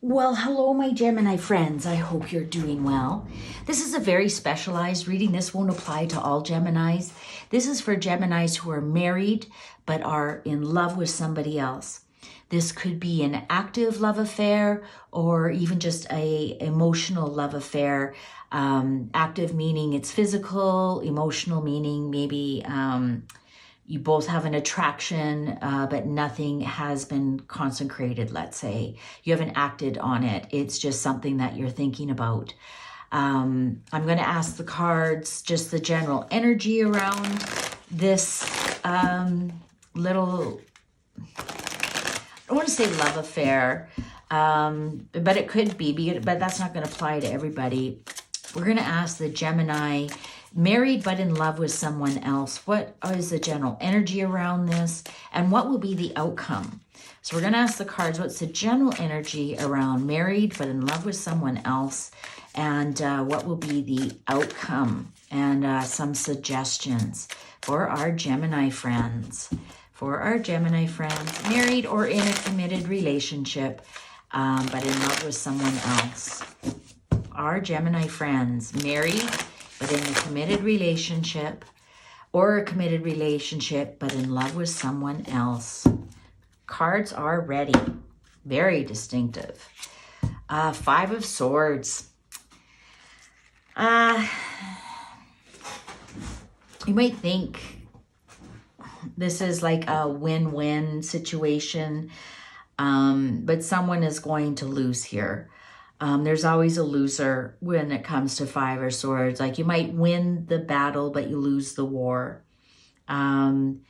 Well, hello, my Gemini friends. I hope you're doing well. This is a very specialized reading. This won't apply to all Geminis. This is for Geminis who are married but are in love with somebody else. This could be an active love affair or even just a emotional love affair. Active meaning it's physical, emotional meaning maybe you both have an attraction, but nothing has been consecrated, let's say. You haven't acted on it. It's just something that you're thinking about. I'm going to ask the cards just the general energy around this little, I don't want to say love affair, but it could be, but that's not going to apply to everybody. We're going to ask the Gemini, married but in love with someone else. What is the general energy around this? And what will be the outcome? So we're going to ask the cards, what's the general energy around married but in love with someone else? And what will be the outcome? And some suggestions for our Gemini friends. For our Gemini friends, married or in a committed relationship, but in love with someone else. Our Gemini friends, married but in a committed relationship, or a committed relationship but in love with someone else. Cards are ready. Very distinctive. Five of Swords. You might think this is like a win-win situation, but someone is going to lose here. There's always a loser when it comes to Five of Swords. Like you might win the battle, but you lose the war. You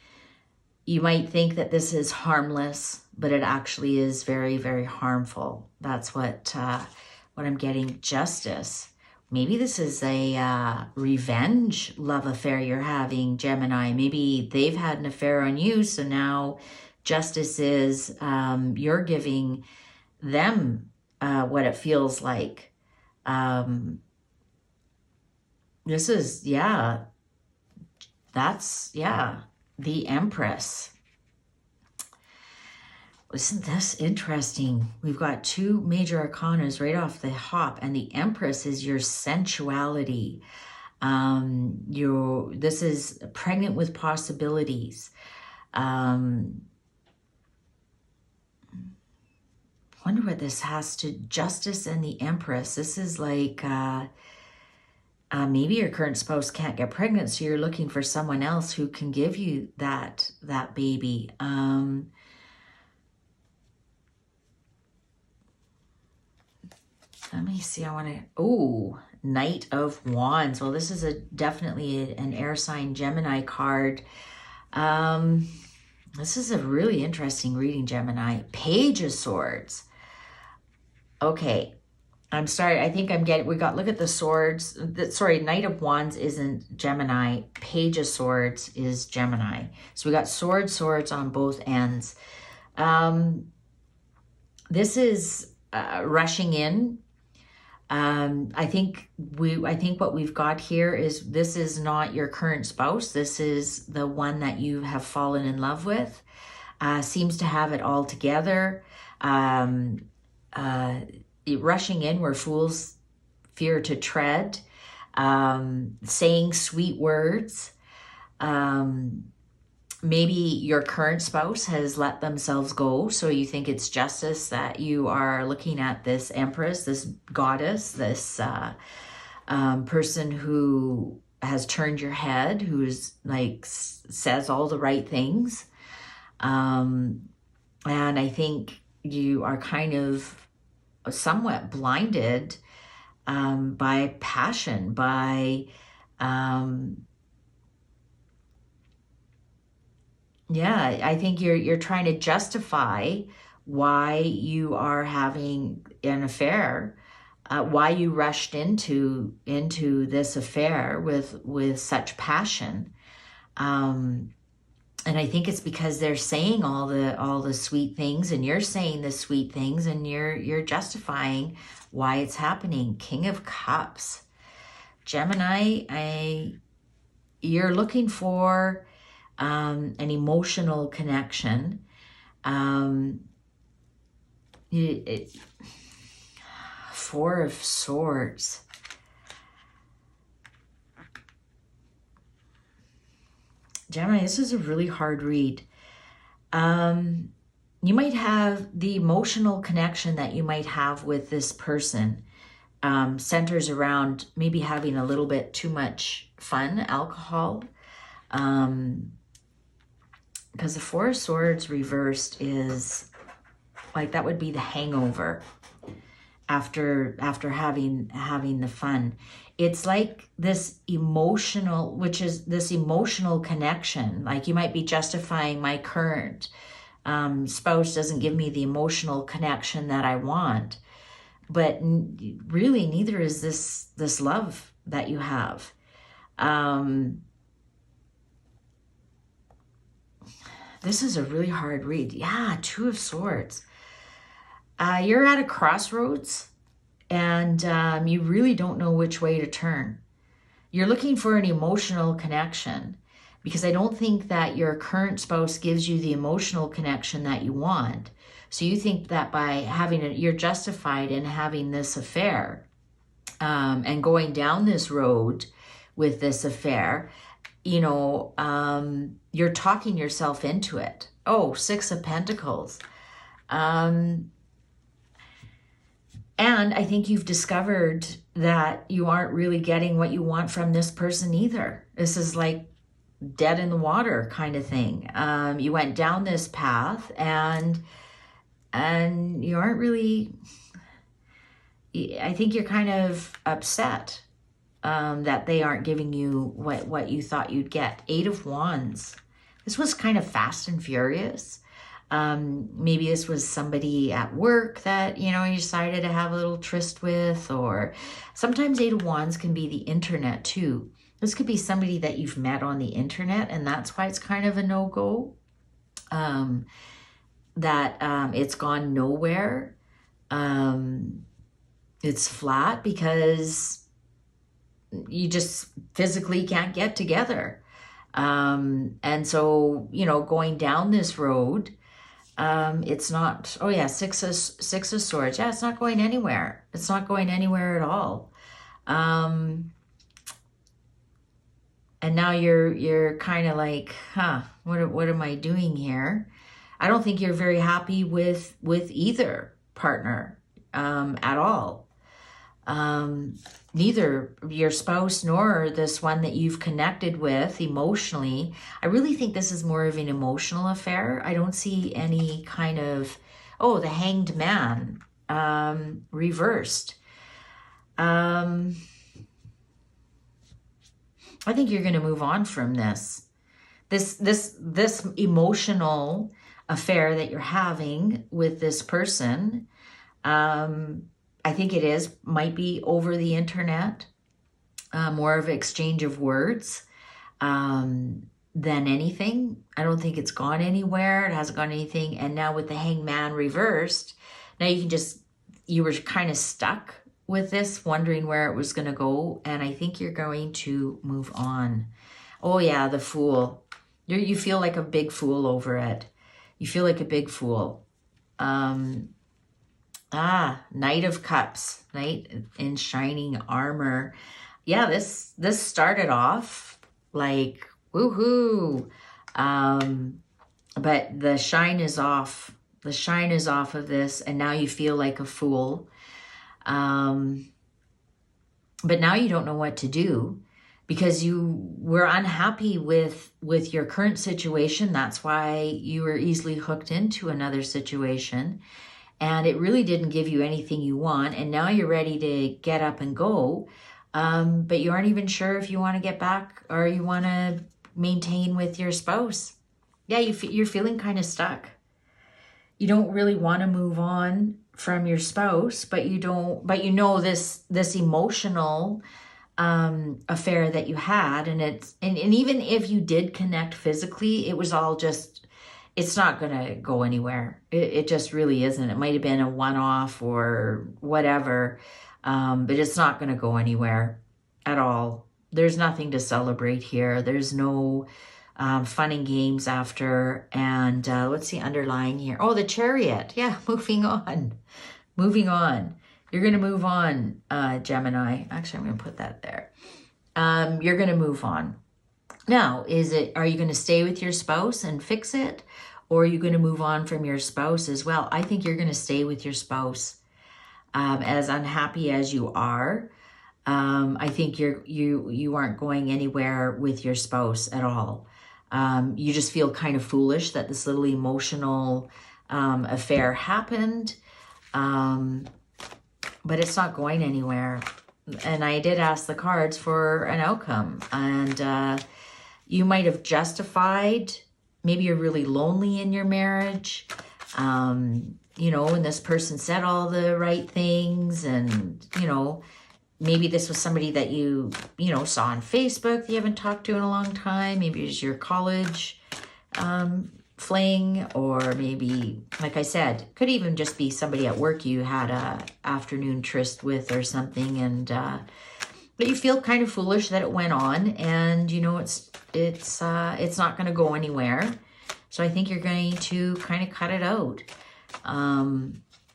might think that this is harmless, but it actually is very, very harmful. That's what I'm getting. Justice. Maybe this is a revenge love affair you're having, Gemini. Maybe they've had an affair on you, so now justice is you're giving them what it feels like. This is, the Empress. Isn't this interesting? We've got two major arcanas right off the hop, and the Empress is your sensuality. This is pregnant with possibilities. Wonder what this has to Justice and the Empress. This is like maybe your current spouse can't get pregnant, so you're looking for someone else who can give you that baby. Let me see. I want to. Knight of Wands. Well, this is definitely an air sign Gemini card. This is a really interesting reading, Gemini. Page of Swords. Okay, I'm sorry. I think look at the swords. Knight of Wands isn't Gemini. Page of Swords is Gemini. So we got swords on both ends. This is rushing in. I think what we've got here is this is not your current spouse. This is the one that you have fallen in love with. Seems to have it all together. Rushing in where fools fear to tread, saying sweet words. Maybe your current spouse has let themselves go, so you think it's justice that you are looking at this Empress, this goddess, this person who has turned your head, who's like says all the right things. And I think you are kind of somewhat blinded by passion, by I think you're trying to justify why you are having an affair, why you rushed into this affair with such passion. And I think it's because they're saying all the sweet things, and you're saying the sweet things, and you're justifying why it's happening. King of Cups. Gemini, you're looking for an emotional connection. Four of Swords. Gemini, this is a really hard read. You might have the emotional connection that you might have with this person centers around maybe having a little bit too much fun, alcohol. Because the Four of Swords reversed is like, that would be the hangover after having the fun. It's like this emotional, which is this emotional connection. Like, you might be justifying, my current spouse doesn't give me the emotional connection that I want. But really, neither is this love that you have. This is a really hard read. Yeah, Two of Swords. You're at a crossroads, and you really don't know which way to turn. You're looking for an emotional connection, because I don't think that your current spouse gives you the emotional connection that you want. So you think that by having it, you're justified in having this affair and going down this road with this affair. You know, you're talking yourself into it. Oh, Six of Pentacles. And I think you've discovered that you aren't really getting what you want from this person either. This is like dead in the water kind of thing. You went down this path and you aren't really, I think you're kind of upset that they aren't giving you what you thought you'd get. Eight of Wands. This was kind of fast and furious. Maybe this was somebody at work that, you know, you decided to have a little tryst with, or sometimes Eight of Wands can be the internet too. This could be somebody that you've met on the internet, and that's why it's kind of a no-go. It's gone nowhere. It's flat because you just physically can't get together. And so, you know, going down this road, it's not, oh yeah, Six of Swords. Yeah, it's not going anywhere. It's not going anywhere at all. And now you're kind of like, what am I doing here? I don't think you're very happy with either partner at all. Neither your spouse nor this one that you've connected with emotionally. I really think this is more of an emotional affair. I don't see any kind of, oh, the Hanged Man reversed. I think you're going to move on from this emotional affair that you're having with this person. I think it might be over the internet, more of an exchange of words than anything. I don't think it's gone anywhere. It hasn't gone anything. And now with the Hanged Man reversed, now you were kind of stuck with this, wondering where it was going to go. And I think you're going to move on. Oh yeah, the Fool. You feel like a big fool over it. You feel like a big fool. Knight of Cups. Knight in shining armor. Yeah, this started off like woohoo. But the shine is off. The shine is off of this, and now you feel like a fool. But now you don't know what to do because you were unhappy with your current situation. That's why you were easily hooked into another situation, and it really didn't give you anything you want. And now you're ready to get up and go. But you aren't even sure if you want to get back or you want to maintain with your spouse. Yeah, you're feeling kind of stuck. You don't really want to move on from your spouse, but you know this emotional affair that you had, and even if you did connect physically, it was all just, it's not gonna go anywhere. It just really isn't. It might have been a one-off or whatever, but it's not gonna go anywhere at all. There's nothing to celebrate here. There's no fun and games after. And what's the underlying here? Oh, the Chariot. Yeah, moving on. You're going to move on, Gemini. Actually, I'm going to put that there. You're going to move on. Now, are you going to stay with your spouse and fix it? Or are you going to move on from your spouse as well? I think you're going to stay with your spouse. As unhappy as you are, I think you aren't going anywhere with your spouse at all. You just feel kind of foolish that this little emotional affair happened, but it's not going anywhere. And I did ask the cards for an outcome, and you might have justified, maybe you're really lonely in your marriage, you know, and this person said all the right things, and, you know, maybe this was somebody that you know, saw on Facebook that you haven't talked to in a long time. Maybe it was your college fling, or maybe, like I said, could even just be somebody at work you had a afternoon tryst with or something, and but you feel kind of foolish that it went on, and you know it's not going to go anywhere. So I think you're going to kind of cut it out.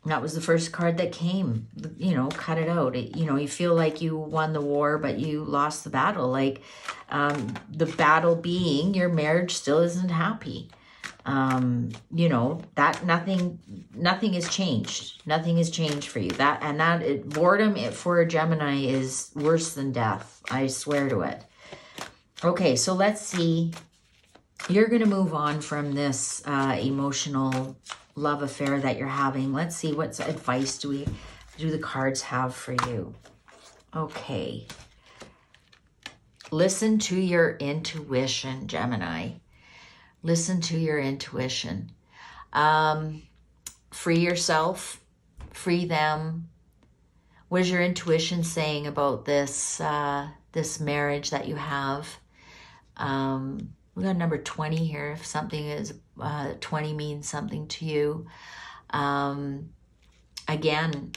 That was the first card that came, you know, cut it out. You know, you feel like you won the war, but you lost the battle. Like, the battle being your marriage still isn't happy. You know, that nothing has changed. Nothing has changed for you. Boredom for a Gemini is worse than death. I swear to it. Okay, so let's see. You're going to move on from this emotional love affair that you're having. Let's see, what advice do the cards have for you? Okay. Listen to your intuition, Gemini. Listen to your intuition. Free yourself. Free them. What is your intuition saying about this this marriage that you have? We got number 20 here. If something is 20 means something to you. Again,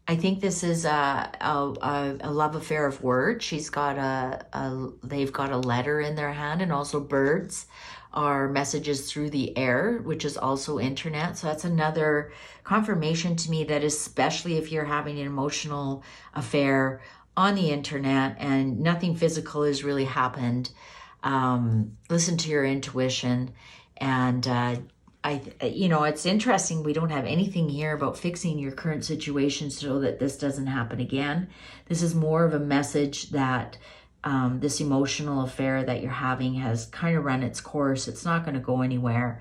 I think this is a love affair of words. They've got a letter in their hand, and also birds are messages through the air, which is also internet. So that's another confirmation to me that, especially if you're having an emotional affair on the internet and nothing physical has really happened, listen to your intuition. And you know, it's interesting, we don't have anything here about fixing your current situation so that this doesn't happen again. This is more of a message that this emotional affair that you're having has kind of run its course. It's not going to go anywhere.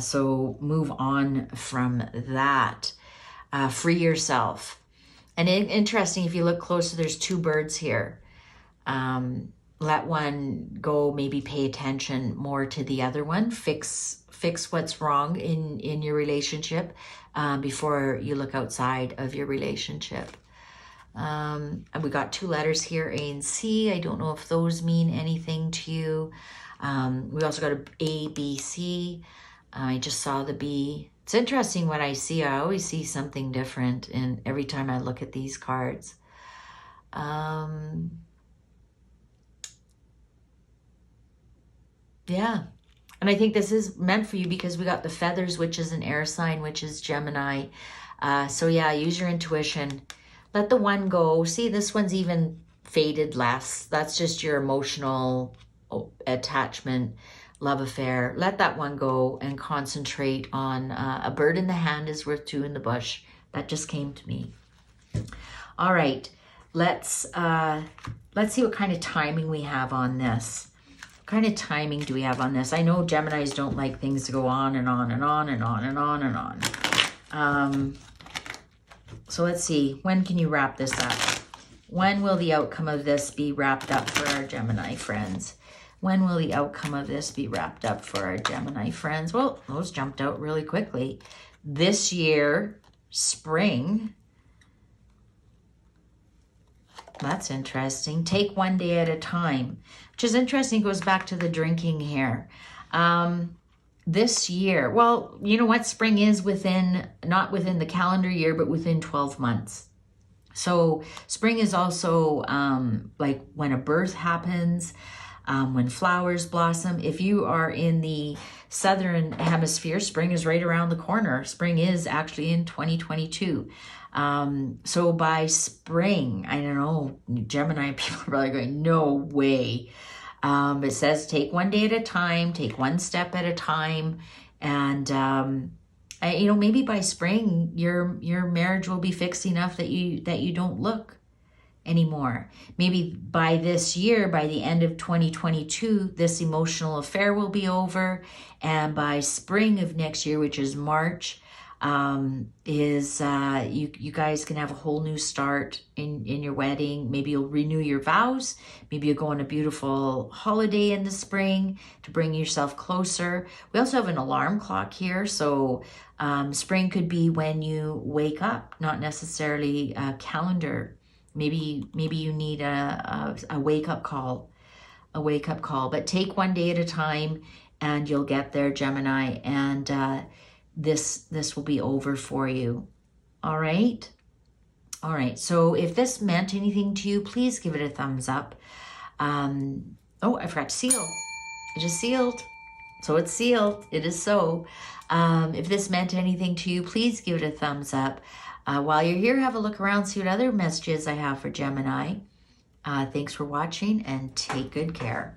So move on from that. Free yourself. And interesting, if you look closer, there's two birds here. Let one go, maybe pay attention more to the other one. Fix what's wrong in your relationship before you look outside of your relationship. And we got two letters here, A and C. I don't know if those mean anything to you. We also got A, B, C. I just saw the B. It's interesting what I see. I always see something different every time I look at these cards. Yeah. And I think this is meant for you because we got the feathers, which is an air sign, which is Gemini. So yeah, use your intuition. Let the one go. See, this one's even faded less. That's just your emotional attachment, love affair. Let that one go and concentrate on a bird in the hand is worth two in the bush. That just came to me. All right, let's see what kind of timing we have on this. What kind of timing do we have on this? I know Geminis don't like things to go on and on and on and on and on and on. So let's see, when can you wrap this up? When will the outcome of this be wrapped up for our Gemini friends? When will the outcome of this be wrapped up for our Gemini friends? Well, those jumped out really quickly. This year, spring. That's interesting. Take one day at a time, which is interesting. It goes back to the drinking here. This year, well, you know what? Spring is not within the calendar year, but within 12 months. So spring is also like when a birth happens, when flowers blossom. If you are in the southern hemisphere, spring is right around the corner. Spring is actually in 2022. So by spring, I don't know, Gemini people are probably going, no way. It says take one day at a time, take one step at a time. And, you know, maybe by spring, your marriage will be fixed enough that you don't look anymore. Maybe by this year, by the end of 2022, this emotional affair will be over. And by spring of next year, which is March, you guys can have a whole new start in your wedding. Maybe you'll renew your vows. Maybe you'll go on a beautiful holiday in the spring to bring yourself closer. We also have an alarm clock here. So spring could be when you wake up, not necessarily a calendar. Maybe you need a wake-up call, but take one day at a time and you'll get there, Gemini, and this will be over for you. All right, so if this meant anything to you, please give it a thumbs up. Oh, I forgot to seal. I just sealed, so it's sealed. It is so. If this meant anything to you, please give it a thumbs up. While you're here, have a look around, see what other messages I have for Gemini. Thanks for watching and take good care.